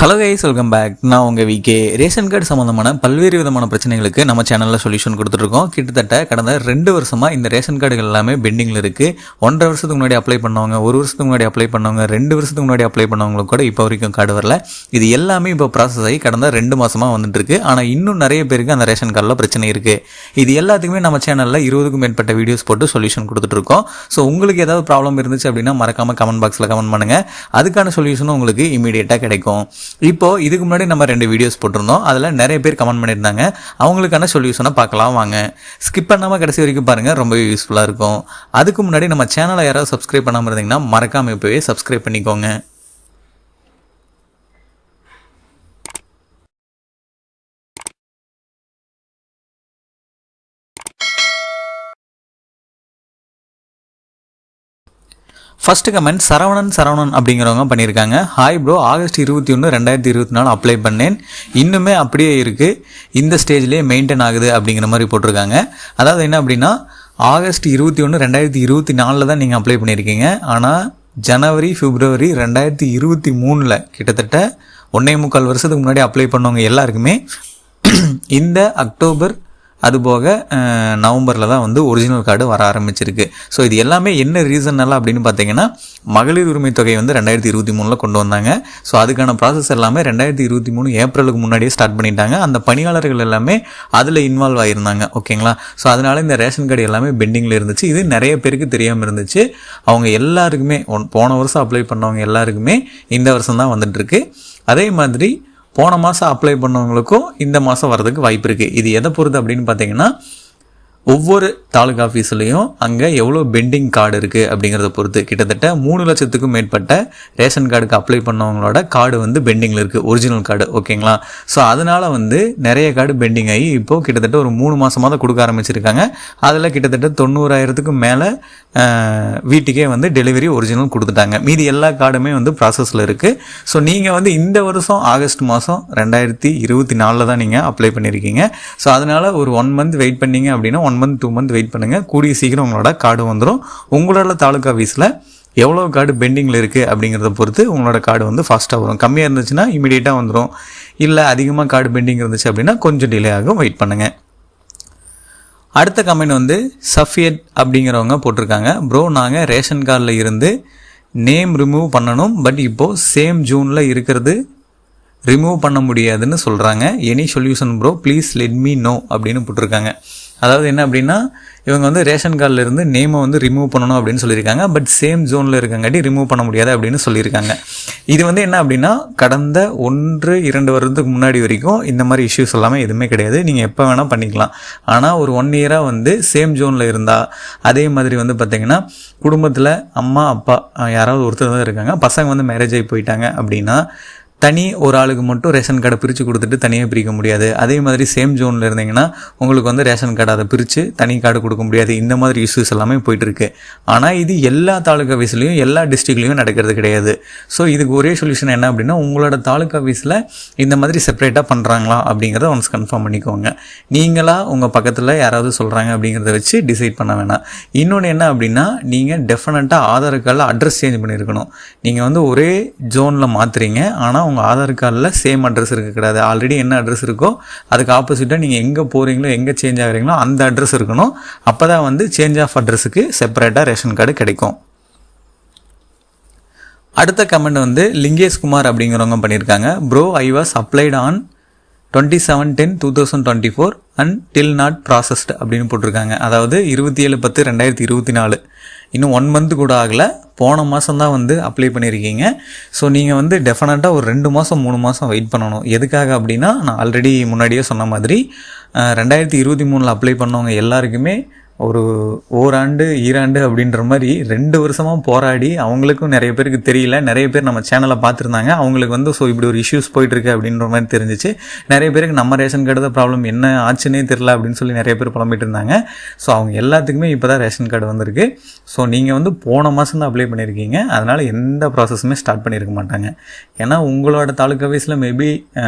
Hello guys, welcome back. நான் உங்கள் VK. Ration card சம்மந்தமான பல்வேறு விதமான பிரச்சனைகளுக்கு நம்ம சேனலில் சொல்யூஷன் கொடுத்துட்ருக்கோம். கிட்டத்தட்ட கடந்த 2 வருஷமாக இந்த ரேஷன் கார்டுகள் எல்லாமே பெண்டிங்கில் இருக்குது. 1.5 வருஷத்துக்கு முன்னாடி அப்ளை பண்ணவங்க, 1 வருஷத்துக்கு முன்னாடி அப்ளை பண்ணவங்க, 2 வருஷத்துக்கு முன்னாடி அப்ளை பண்ணவங்களுக்கு கூட இப்போ வரைக்கும் கார்டு வரல. இது எல்லாமே இப்போ ப்ராசஸ் ஆகி கடந்த 2 மாதமாக வந்துட்டுருக்கு. ஆனால் இன்னும் நிறைய பேருக்கு அந்த ரேஷன் கார்டில் பிரச்சனை இருக்குது. இது எல்லாத்துக்குமே நம்ம சேனலில் 20க்கும் மேற்பட்ட வீடியோஸ் போட்டு சொல்யூஷன் கொடுத்துட்ருக்கோம். ஸோ உங்களுக்கு ஏதாவது ப்ராப்ளம் இருந்துச்சு அப்படின்னா மறக்காமல் கமெண்ட் பாக்ஸில் கமெண்ட் பண்ணுங்கள். அதுக்கான சொல்யூஷனும் உங்களுக்கு இமீடியட்டாக கிடைக்கும். இப்போ இதுக்கு முன்னாடி நம்ம 2 வீடியோஸ் போட்டிருந்தோம். அதில் நிறைய பேர் கமெண்ட் பண்ணியிருந்தாங்க. அவங்களுக்கான சொல்யூஷனை பார்க்கலாம் வாங்க. ஸ்கிப் பண்ணாமல் கடைசி வரைக்கும் பாருங்கள், ரொம்பவே யூஸ்ஃபுல்லாக இருக்கும். அதுக்கு முன்னாடி நம்ம சேனலை யாராவது சப்ஸ்கிரைப் பண்ணாமல் இருந்தீங்கன்னா மறக்காமல் இப்போவே சப்ஸ்கிரைப் பண்ணிக்கோங்க. ஃபர்ஸ்ட் கமெண்ட் சரவணன் அப்படிங்கிறவங்க பண்ணியிருக்காங்க. ஹாய் ப்ரோ, ஆகஸ்ட் 21, 2024 அப்ளை பண்ணேன். இன்னுமே அப்படியே இருக்குது, இந்த ஸ்டேஜ்லேயே மெயின்டைன் ஆகுது அப்படிங்கிற மாதிரி போட்டிருக்காங்க. அதாவது என்ன அப்படின்னா, ஆகஸ்ட் 21, 2024 தான் நீங்கள் அப்ளை பண்ணியிருக்கீங்க. ஆனால் ஜனவரி, பிப்ரவரி 2023 கிட்டத்தட்ட 1.25 வருஷத்துக்கு முன்னாடி அப்ளை பண்ணவங்க எல்லாருக்குமே இந்த அக்டோபர் அதுபோக நவம்பரில் தான் வந்து ஒரிஜினல் கார்டு வர ஆரம்பிச்சிருக்கு. ஸோ இது எல்லாமே என்ன ரீசன்னால அப்படின்னு பார்த்தீங்கன்னா, மகளிர் உரிமை தொகை வந்து 2023 கொண்டு வந்தாங்க. ஸோ அதுக்கான ப்ராசஸ் எல்லாமே 2023 ஏப்ரலுக்கு முன்னாடியே ஸ்டார்ட் பண்ணிட்டாங்க. அந்த பணியாளர்கள் எல்லாமே அதில் இன்வால்வ் ஆகியிருந்தாங்க. ஓகேங்களா? ஸோ அதனால் இந்த ரேஷன் கார்டு எல்லாமே பெண்டிங்கில் இருந்துச்சு. இது நிறைய பேருக்கு தெரியாமல் இருந்துச்சு. அவங்க எல்லாருக்குமே போன வருஷம் அப்ளை பண்ணவங்க எல்லாருக்குமே இந்த வருஷம் தான் வந்துட்டுருக்கு. அதே மாதிரி போன மாதம் அப்ளை பண்ணவங்களுக்கும் இந்த மாதம் வர்றதுக்கு வாய்ப்பு இருக்குது. இது எதை பொறுத்து அப்படின்னு பார்த்தீங்கன்னா, ஒவ்வொரு தாலுகா ஆஃபீஸ்லேயும் அங்கே எவ்வளோ பெண்டிங் கார்டு இருக்குது அப்படிங்கிறத பொறுத்து. கிட்டத்தட்ட 3 லட்சத்துக்கும் மேற்பட்ட ரேஷன் கார்டுக்கு அப்ளை பண்ணவங்களோட கார்டு வந்து பெண்டிங்கில் இருக்குது, ஒரிஜினல் கார்டு. ஓகேங்களா? ஸோ அதனால் வந்து நிறைய கார்டு பெண்டிங் ஆகி இப்போது கிட்டத்தட்ட ஒரு 3 மாதமாக தான் கொடுக்க ஆரம்பிச்சிருக்காங்க. அதில் கிட்டத்தட்ட 90,000க்கு மேலே வீட்டுக்கே வந்து டெலிவரி ஒரிஜினல் கொடுத்துட்டாங்க. மீதி எல்லா கார்டுமே வந்து ப்ராசஸில் இருக்குது. ஸோ நீங்கள் வந்து இந்த வருஷம் ஆகஸ்ட் மாதம் 2024 தான் நீங்கள் அப்ளை பண்ணியிருக்கீங்க. ஸோ அதனால் ஒரு 1 மந்த் வெயிட் பண்ணிங்க அப்படின்னா 1 மந்த் 2 மந்த் வெயிட் பண்ணுங்கள். கூடிய சீக்கிரம் உங்களோட கார்டு வந்துடும். உங்களோட தாலுகா ஆஃபீஸில் எவ்வளோ கார்டு பெண்டிங்கில் இருக்குது அப்படிங்கிறத பொறுத்து உங்களோட கார்டு வந்து ஃபாஸ்ட்டாக வரும். கம்மியாக இருந்துச்சுன்னா இமீடியட்டாக வந்துடும். இல்லை அதிகமாக கார்டு பெண்டிங் இருந்துச்சு அப்படின்னா கொஞ்சம் டிலே ஆகும், வெயிட் பண்ணுங்கள். அடுத்த கமெண்ட் வந்து சஃபியட் அப்படிங்கிறவங்க போட்டிருக்காங்க. ப்ரோ, நாங்கள் ரேஷன் கார்டில் இருந்து நேம் ரிமூவ் பண்ணணும். பட் இப்போது சேம் ஜூனில் இருக்கிறது ரிமூவ் பண்ண முடியாதுன்னு சொல்கிறாங்க. Any solution bro, please let me know அப்படின்னு போட்டிருக்காங்க. அதாவது என்ன அப்படின்னா, இவங்க வந்து ரேஷன் கார்டில் இருந்து நேமை வந்து ரிமூவ் பண்ணணும் அப்படின்னு சொல்லியிருக்காங்க. பட் சேம் ஜோனில் இருக்கங்காட்டி ரிமூவ் பண்ண முடியாது அப்படின்னு சொல்லியிருக்காங்க. இது வந்து என்ன அப்படின்னா, கடந்த 1-2 வருடத்துக்கு முன்னாடி வரைக்கும் இந்த மாதிரி இஷ்யூஸ் எல்லாமே எதுவுமே கிடையாது. நீங்கள் எப்போ வேணால் பண்ணிக்கலாம். ஆனால் ஒரு 1 இயராக வந்து சேம் ஜோனில் இருந்தால், அதே மாதிரி வந்து பார்த்திங்கன்னா குடும்பத்தில் அம்மா அப்பா யாராவது ஒருத்தர் தான் இருக்காங்க, பசங்க வந்து மேரேஜ் ஆகி போயிட்டாங்க அப்படின்னா தனி ஒரு ஆளுக்கு மட்டும் ரேஷன் கார்டை பிரித்து கொடுத்துட்டு தனியாக பிரிக்க முடியாது. அதே மாதிரி சேம் ஜோனில் இருந்தீங்கன்னா உங்களுக்கு வந்து ரேஷன் கார்டு அதை பிரித்து தனி கார்டு கொடுக்க முடியாது. இந்த மாதிரி இஷ்யூஸ் எல்லாமே போயிட்டுருக்கு. ஆனால் இது எல்லா தாலுகா ஆஃபீஸ்லையும் எல்லா டிஸ்ட்ரிக்ட்லையும் நடக்கிறது கிடையாது. ஸோ இதுக்கு ஒரே சொல்யூஷன் என்ன அப்படின்னா, உங்களோட தாலுகா ஆஃபீஸில் இந்த மாதிரி செப்பரேட்டாக பண்ணுறாங்களா அப்படிங்கிறத ஒன்ஸ் கன்ஃபார்ம் பண்ணிக்கோங்க. நீங்களாக உங்கள் பக்கத்தில் யாராவது சொல்கிறாங்க அப்படிங்கிறத வச்சு டிசைட் பண்ண வேணாம். இன்னொன்று என்ன அப்படின்னா, நீங்கள் டெஃபினட்டாக ஆதார் கார்டில் அட்ரஸ் சேஞ்ச் பண்ணியிருக்கணும். நீங்கள் வந்து ஒரே ஜோனில் மாற்றுறீங்க, ஆனால் உங்கள் ஆதார் கார்டில் சேம் அட்ரஸ் இருக்கக்கூடாது. ஆல்ரெடி என்ன அட்ரஸ் இருக்கோ அதுக்கு ஆப்போசிட்டாக நீங்கள் எங்கே போகிறீங்களோ எங்கே சேஞ்ச் ஆகிறீங்களோ அந்த அட்ரஸ் இருக்கணும். அப்போ தான் வந்து சேஞ்ச் ஆஃப் அட்ரஸுக்கு செப்பரேட்டாக ரேஷன் கார்டு கிடைக்கும். அடுத்த கமெண்ட் வந்து லிங்கேஷ் குமார் அப்படிங்கிறவங்க பண்ணியிருக்காங்க. Bro, I was applied on 27/10/2024 and till not processed அப்படின்னு போட்டிருக்காங்க. அதாவது 27/10/2024, இன்னும் 1 மந்த் கூட ஆகலை. போன மாதம் தான் வந்து அப்ளை பண்ணியிருக்கீங்க. ஸோ நீங்கள் வந்து டெஃபினட்டாக ஒரு 2 மாதம் 3 மாதம் வெயிட் பண்ணணும். எதுக்காக அப்படின்னா, நான் ஆல்ரெடி முன்னாடியே சொன்ன மாதிரி 2023 அப்ளை பண்ணவங்க எல்லாருக்குமே ஒரு ஓராண்டு ஈராண்டு அப்படின்ற மாதிரி 2 வருஷமாக போராடி, அவங்களுக்கும் நிறைய பேருக்கு தெரியல, நிறைய பேர் நம்ம சேனலை பார்த்துருந்தாங்க. அவங்களுக்கு வந்து ஸோ இப்படி ஒரு இஷ்யூஸ் போயிட்டுருக்கு அப்படின்ற மாதிரி தெரிஞ்சிச்சு. நிறைய பேருக்கு நம்ம ரேஷன் கார்டு தான் ப்ராப்ளம், என்ன ஆச்சுன்னே தெரில அப்படின்னு சொல்லி நிறைய பேர் புலம்பிட்டு இருந்தாங்க. ஸோ அவங்க எல்லாத்துக்குமே இப்போ தான் ரேஷன் கார்டு வந்திருக்கு. ஸோ நீங்கள் வந்து போன மாதம் தான் அப்ளை பண்ணியிருக்கீங்க. அதனால் எந்த ப்ராசஸுமே ஸ்டார்ட் பண்ணியிருக்க மாட்டாங்க. ஏன்னா உங்களோட தாலுகா ஆஃபீஸில் மேபி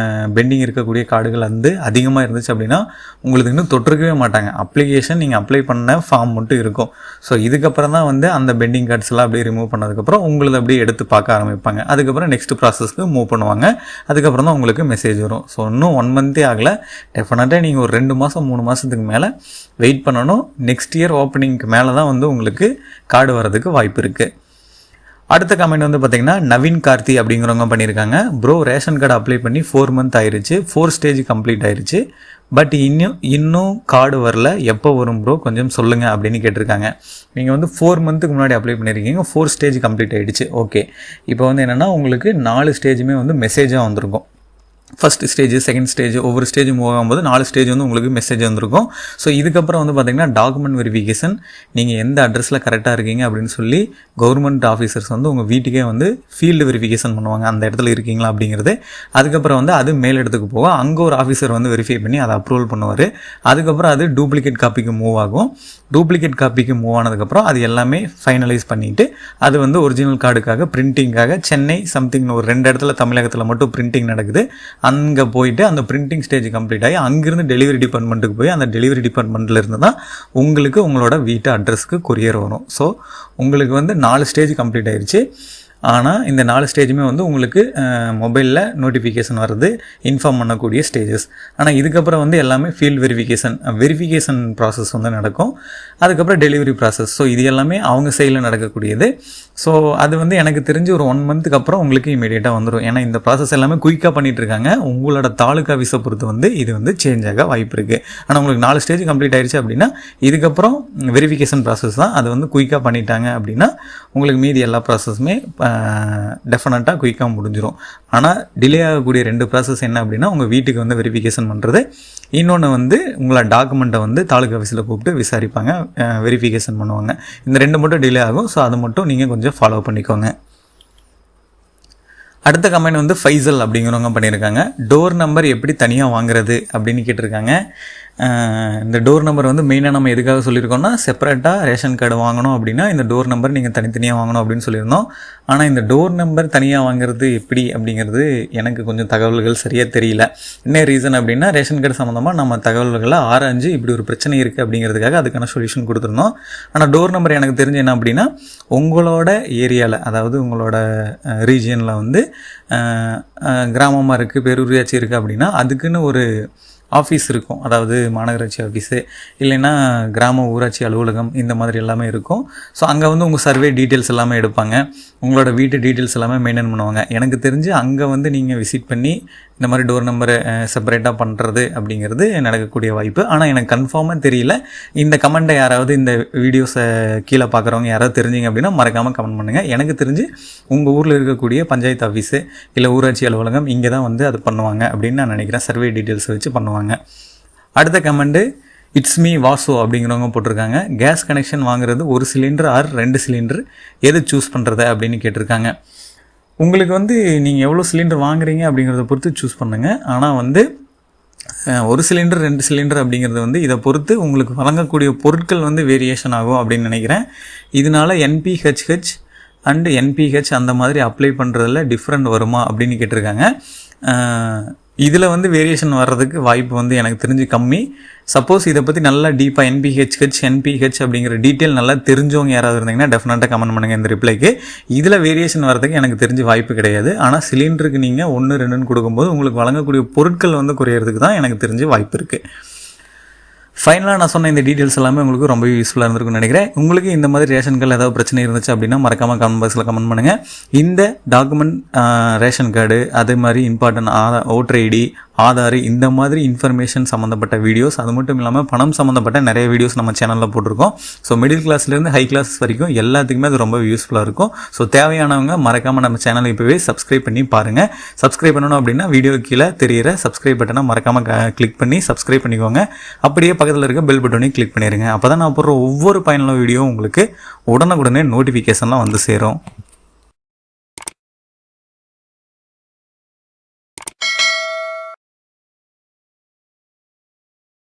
பெண்டிங் இருக்கக்கூடிய கார்டுகள் வந்து அதிகமாக இருந்துச்சு அப்படின்னா உங்களுக்கு இன்னும் தொற்றுக்கவே மாட்டாங்க. அப்ளிகேஷன் நீங்கள் அப்ளை பண்ண பண்ண ஃபார்ம் மட்டும் இருக்கும். ஸோ இதுக்கப்புறம் தான் வந்து அந்த பெண்டிங் கார்ட்ஸ்லாம் அப்படியே ரிமூவ் பண்ணதுக்கப்புறம் உங்களது அப்படியே எடுத்து பார்க்க ஆரம்பிப்பாங்க. அதுக்கப்புறம் நெக்ஸ்ட் ப்ராசஸ்க்கு மூவ் பண்ணுவாங்க. அதுக்கப்புறம் தான் உங்களுக்கு மெசேஜ் வரும். ஸோ இன்னும் 1 மந்த்தே ஆகலை. டெஃபினட்டாக நீங்கள் ஒரு 2 மாதம் 3 மாதத்துக்கு மேலே வெயிட் பண்ணணும். நெக்ஸ்ட் இயர் ஓப்பனிங்க்கு மேலே தான் வந்து உங்களுக்கு கார்டு வரதுக்கு வாய்ப்பு இருக்குது. அடுத்த கமெண்ட் வந்து பார்த்தீங்கன்னா நவீன் கார்த்தி அப்படிங்கிறவங்க பண்ணியிருக்காங்க. ப்ரோ ரேஷன் கார்டு அப்ளை பண்ணி 4 மந்த் ஆயிடுச்சு, 4 ஸ்டேஜ் கம்ப்ளீட் ஆயிடுச்சு, பட் இன்னும் கார்டு வரல, எப்போ வரும் ப்ரோ கொஞ்சம் சொல்லுங்கள் அப்படின்னு கேட்டிருக்காங்க. நீங்கள் வந்து 4 மந்த்துக்கு முன்னாடி அப்ளை பண்ணியிருக்கீங்க, 4 ஸ்டேஜ் கம்ப்ளீட் ஆகிடுச்சு. ஓகே, இப்போ வந்து என்னென்னா உங்களுக்கு 4 ஸ்டேஜுமே வந்து மெசேஜாக வந்திருக்கும். ஃபஸ்ட் ஸ்டேஜ், செகண்ட் ஸ்டேஜ், ஒவ்வொரு ஸ்டேஜ் மூவ் ஆகும்போது 4 ஸ்டேஜ் வந்து உங்களுக்கு மெசேஜ் வந்திருக்கும். ஸோ இதுக்கப்புறம் வந்து பார்த்திங்கன்னா டாக்குமெண்ட் வெரிஃபிகேஷன், நீங்கள் எந்த அட்ரஸில் கரெக்டாக இருக்கீங்க அப்படின்னு சொல்லி கவர்மெண்ட் ஆஃபீஸர்ஸ் வந்து உங்கள் வீட்டுக்கே வந்து ஃபீல்டு வெரிஃபிகேஷன் பண்ணுவாங்க, அந்த இடத்துல இருக்கீங்களா அப்படிங்கிறது. அதுக்கப்புறம் வந்து அது மேல் இடத்துக்கு போக அங்கே ஒரு ஆஃபீஸர் வந்து வெரிஃபை பண்ணி அதை அப்ரூவல் பண்ணுவார். அதுக்கப்புறம் அது டூப்ளிகேட் காப்பிக்கு மூவ் ஆகும். டூப்ளிகேட் காப்பிக்கு மூவ் ஆனதுக்கப்புறம் அது எல்லாமே ஃபைனலைஸ் பண்ணிவிட்டு அது வந்து ஒரிஜினல் கார்டுக்காக பிரிண்டிங்காக சென்னை சம்திங் ஒரு 2 இடத்துல தமிழகத்தில் மட்டும் பிரிண்டிங் நடக்குது. அங்கே போயிட்டு அந்த பிரிண்டிங் ஸ்டேஜ் கம்ப்ளீட் ஆகி அங்கேருந்து டெலிவரி டிபார்ட்மெண்ட்டுக்கு போய் அந்த டெலிவரி டிபார்ட்மெண்ட்டில் இருந்து தான் உங்களுக்கு உங்களோட வீட்டு அட்ரஸ்க்கு கொரியர் வரும். ஸோ உங்களுக்கு வந்து 4 ஸ்டேஜ் கம்ப்ளீட் ஆயிடுச்சு. ஆனால் இந்த 4 ஸ்டேஜுமே வந்து உங்களுக்கு மொபைலில் நோட்டிஃபிகேஷன் வருது, இன்ஃபார்ம் பண்ணக்கூடிய ஸ்டேஜஸ். ஆனால் இதுக்கப்புறம் வந்து எல்லாமே ஃபீல்டு வெரிஃபிகேஷன் ப்ராசஸ் வந்து நடக்கும். அதுக்கப்புறம் டெலிவரி ப்ராசஸ். ஸோ இது எல்லாமே அவங்க சைடில் நடக்கக்கூடியது. ஸோ அது வந்து எனக்கு தெரிஞ்சு ஒரு 1 மந்த்துக்கு அப்புறம் உங்களுக்கு இமீடியட்டாக வந்துடும். ஏன்னா இந்த ப்ராசஸ் எல்லாமே குயிக்காக பண்ணிகிட்ருக்காங்க. உங்களோட தாலுக்கா ஆஃபீஸை பொறுத்து வந்து இது வந்து சேஞ்ச் ஆக வாய்ப்பு இருக்குது. ஆனால் உங்களுக்கு 4 ஸ்டேஜ் கம்ப்ளீட் ஆயிடுச்சு அப்படின்னா இதுக்கப்புறம் வெரிஃபிகேஷன் ப்ராசஸ் தான். அது வந்து குயிக்காக பண்ணிட்டாங்க அப்படின்னா உங்களுக்கு மீதி எல்லா ப்ராசஸுமே டெஃபினட்டாக குயிக்காக முடிஞ்சிடும். ஆனால் டிலே ஆகக்கூடிய 2 ப்ராசஸ் என்ன அப்படின்னா உங்கள் வீட்டுக்கு வந்து வெரிஃபிகேஷன் பண்ணுறது, இன்னொன்று வந்து உங்களோட டாக்குமெண்ட்டை வந்து தாலுக்கா ஆஃபீஸில் கூப்பிட்டு விசாரிப்பாங்க, வெரிஃபிகேஷன் பண்ணுவாங்க. இந்த 2 மட்டும் டிலே ஆகும். ஸோ அதை மட்டும் நீங்கள் கொஞ்சம் ஃபாலோ பண்ணிக்கோங்க. அடுத்த கமெண்ட் வந்து ஃபைசல் அப்படிங்கிறவங்க பண்ணியிருக்காங்க. டோர் நம்பர் எப்படி தனியாக வாங்குறது அப்படின்னு கேட்டிருக்காங்க. இந்த டோர் நம்பர் வந்து மெயினாக நம்ம எதுக்காக சொல்லியிருக்கோம்னா செப்பரேட்டாக ரேஷன் கார்டு வாங்கணும் அப்படின்னா இந்த டோர் நம்பர் நீங்கள் தனித்தனியாக வாங்கணும் அப்படின்னு சொல்லியிருந்தோம். ஆனால் இந்த டோர் நம்பர் தனியாக வாங்குறது எப்படி அப்படிங்கிறது எனக்கு கொஞ்சம் தகவல்கள் சரியாக தெரியல. என்ன ரீசன் அப்படின்னா ரேஷன் கார்டு சம்மந்தமாக நம்ம தகவல்களை ஆராய்ஞ்சு இப்படி ஒரு பிரச்சனை இருக்குது அப்படிங்கிறதுக்காக அதுக்கான சொல்யூஷன் கொடுத்துருந்தோம். ஆனால் டோர் நம்பர் எனக்கு தெரிஞ்சு என்ன அப்படின்னா உங்களோட ஏரியாவில், அதாவது உங்களோட ரீஜியனில் வந்து கிராமமாக இருக்குது, பேரூராட்சி இருக்குது அப்படின்னா அதுக்குன்னு ஒரு ஆஃபீஸ் இருக்கும். அதாவது மாநகராட்சி ஆஃபீஸு இல்லைன்னா கிராம ஊராட்சி அலுவலகம் இந்த மாதிரி எல்லாமே இருக்கும். ஸோ அங்கே வந்து உங்கள் சர்வே டீட்டெயில்ஸ் எல்லாமே எடுப்பாங்க, உங்களோட வீட்டு டீட்டெயில்ஸ் எல்லாமே மெயின்டைன் பண்ணுவாங்க. எனக்கு தெரிஞ்சு அங்கே வந்து நீங்கள் விசிட் பண்ணி இந்த மாதிரி டோர் நம்பரை செப்பரேட்டாக பண்ணுறது அப்படிங்கிறது நடக்கக்கூடிய வாய்ப்பு. ஆனால் எனக்கு கன்ஃபார்மாக தெரியல. இந்த கமெண்ட்டை யாராவது இந்த வீடியோஸை கீழே பார்க்குறவங்க யாராவது தெரிஞ்சிங்க அப்படின்னா மறக்காமல் கமெண்ட் பண்ணுங்கள். எனக்கு தெரிஞ்சு உங்கள் ஊரில் இருக்கக்கூடிய பஞ்சாயத்து ஆஃபீஸு இல்லை ஊராட்சி அலுவலகம் இங்கே தான் வந்து அது பண்ணுவாங்க அப்படின்னு நான் நினைக்கிறேன். சர்வே டீட்டெயில்ஸ் வச்சு பண்ணுவாங்க. அடுத்த கமெண்ட்டு இட்ஸ் மீ வாசு அப்படிங்கிறவங்க போட்டிருக்காங்க. கேஸ் கனெக்ஷன் வாங்குறது 1 சிலிண்டர் ஆர் 2 சிலிண்டர் எது சூஸ் பண்ணுறது அப்படின்னு கேட்டிருக்காங்க. உங்களுக்கு வந்து நீங்கள் எவ்வளோ சிலிண்டர் வாங்குறீங்க அப்படிங்கிறத பொறுத்து சூஸ் பண்ணுங்கள். ஆனால் வந்து 1 சிலிண்டர் 2 சிலிண்டர் அப்படிங்கிறது வந்து இதை பொறுத்து உங்களுக்கு வழங்கக்கூடிய பொருட்கள் வந்து வேரியேஷன் ஆகும் அப்படின்னு நினைக்கிறேன். இதனால NPHH அண்டு NPH அந்த மாதிரி அப்ளை பண்ணுறதுல டிஃப்ரெண்ட் வருமா அப்படின்னு கேட்டிருக்காங்க. இதில் வந்து வேரியேஷன் வர்றதுக்கு வாய்ப்பு வந்து எனக்கு தெரிஞ்சு கம்மி. சப்போஸ் இதை பற்றி நல்லா டீப்பாக NPH அப்படிங்கிற டீட்டெயில் நல்லா தெரிஞ்சவங்க யாராவது இருந்தீங்கன்னா டெஃபினட்டாக கமெண்ட் பண்ணுங்கள் இந்த ரிப்ளைக்கு. இதில் வேரியேஷன் வரதுக்கு எனக்கு தெரிஞ்சு வாய்ப்பு கிடையாது. ஆனால் சிலிண்டருக்கு நீங்கள் 1, 2ன்னு கொடுக்கும்போது உங்களுக்கு வழங்கக்கூடிய பொருட்கள் வந்து குறையிறதுக்கு தான் எனக்கு தெரிஞ்சு வாய்ப்பு இருக்குது. ஃபைனலாக நான் சொன்ன இந்த டீட்டெயில்ஸ் எல்லாமே உங்களுக்கு ரொம்ப யூஸ்ஃபுல்லாக இருந்திருக்குன்னு நினைக்கிறேன். உங்களுக்கு இந்த மாதிரி ரேஷன் கார்டில் ஏதாவது பிரச்சனை இருந்துச்சு அப்படின்னா மறக்காமல் கமெண்ட் பாக்ஸில் கமெண்ட் பண்ணுங்கள். இந்த டாக்குமெண்ட் ரேஷன் கார்டு அதே மாதிரி இம்பார்ட்டன்ட் ஓட்டர் ஐடி ஆதார் இந்த மாதிரி இன்ஃபர்மேஷன் சம்மந்தப்பட்ட வீடியோஸ், அது மட்டும் இல்லாமல் பணம் சம்மந்தப்பட்ட நிறைய வீடியோஸ் நம்ம சேனலில் போட்டிருக்கோம். ஸோ மிடில் கிளாஸ்லேருந்து ஹை கிளாஸ் வரைக்கும் எல்லாத்துக்குமே அது ரொம்ப யூஸ்ஃபுல்லாக இருக்கும். ஸோ தேவையானவங்க மறக்காமல் நம்ம சேனலை இப்போவே சப்ஸ்கிரைப் பண்ணி பாருங்கள். சப்ஸ்கிரைப் பண்ணணும் அப்படின்னா வீடியோ கீழே தெரியிற சப்ஸ்கிரைப் பட்டனை மறக்காமல் கிளிக் பண்ணி சப்ஸ்கிரைப் பண்ணிக்கோங்க. அப்படியே பக்கத்தில் இருக்க பெல் பட்டனையும் கிளிக் பண்ணிடுங்க. அப்போ தான் நான் போடுற ஒவ்வொரு பயனுள்ள வீடியோ உங்களுக்கு உடனுக்குடனே நோட்டிஃபிகேஷன்லாம் வந்து சேரும்.